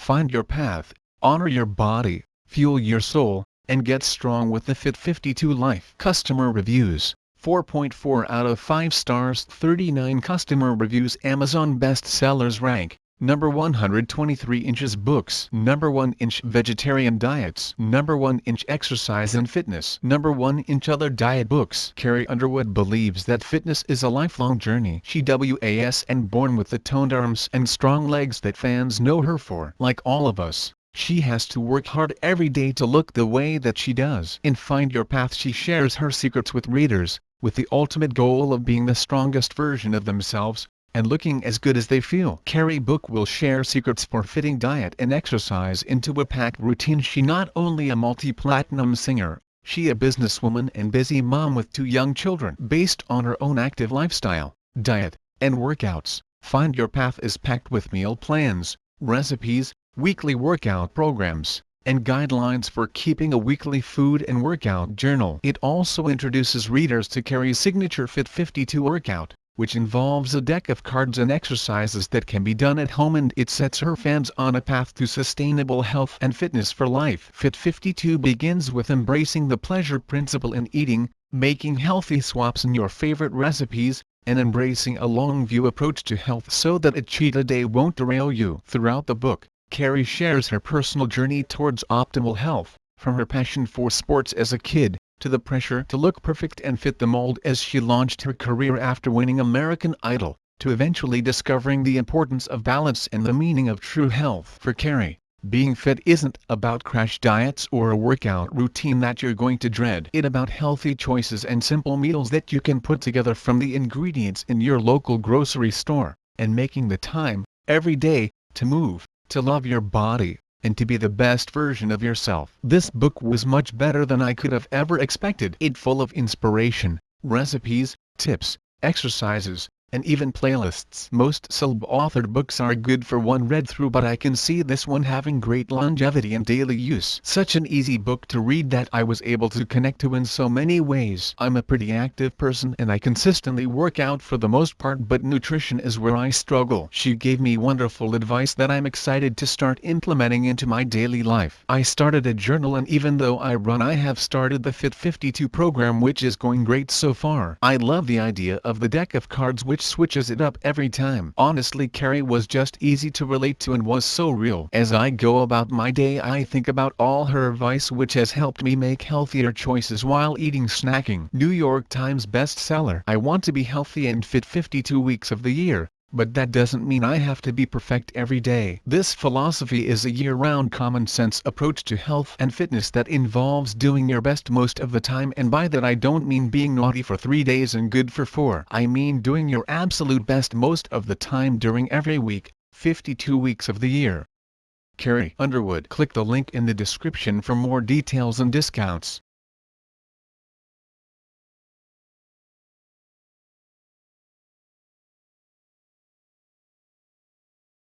Find your path, honor your body, fuel your soul, and get strong with the Fit52 life. Customer reviews: 4.4 out of 5 stars. 39 customer reviews. Amazon bestsellers rank Number 123 inches books. Number 1 inch vegetarian diets. Number 1 inch exercise and fitness. Number 1 inch other diet books. Carrie Underwood believes that fitness is a lifelong journey. She was born with the toned arms and strong legs that fans know her for. Like all of us, she has to work hard every day to look the way that she does. In Find Your Path, she shares her secrets with readers, with the ultimate goal of being the strongest version of themselves and looking as good as they feel. Carrie book will share secrets for fitting diet and exercise into a packed routine. She not only a multi-platinum singer, she a businesswoman and busy mom with 2 young children. Based on her own active lifestyle, diet, and workouts, Find Your Path is packed with meal plans, recipes, weekly workout programs, and guidelines for keeping a weekly food and workout journal. It also introduces readers to Carrie's signature Fit52 workout, which involves a deck of cards and exercises that can be done at home, and it sets her fans on a path to sustainable health and fitness for life. Fit52 begins with embracing the pleasure principle in eating, making healthy swaps in your favorite recipes, and embracing a long-view approach to health so that a cheat a day won't derail you. Throughout the book, Carrie shares her personal journey towards optimal health, from her passion for sports as a kid, to the pressure to look perfect and fit the mold as she launched her career after winning American Idol, to eventually discovering the importance of balance and the meaning of true health. For Carrie, being fit isn't about crash diets or a workout routine that you're going to dread. It's about healthy choices and simple meals that you can put together from the ingredients in your local grocery store, and making the time, every day, to move, to love your body, and to be the best version of yourself. This book was much better than I could have ever expected. It's full of inspiration, recipes, tips, exercises, and even playlists. Most self-authored books are good for one read through, but I can see this one having great longevity and daily use. Such an easy book to read that I was able to connect to in so many ways. I'm a pretty active person and I consistently work out for the most part, but nutrition is where I struggle. She gave me wonderful advice that I'm excited to start implementing into my daily life. I started a journal, and even though I run, I have started the Fit52 program, which is going great so far. I love the idea of the deck of cards which switches it up every time. Honestly, Carrie was just easy to relate to and was so real. As I go about my day, I think about all her advice, which has helped me make healthier choices while eating. Snacking. New York Times bestseller. I want to be healthy and fit 52 weeks of the year, but that doesn't mean I have to be perfect every day. This philosophy is a year-round common-sense approach to health and fitness that involves doing your best most of the time, and by that I don't mean being naughty for 3 days and good for 4. I mean doing your absolute best most of the time during every week, 52 weeks of the year. Carrie Underwood. Click the link in the description for more details and discounts.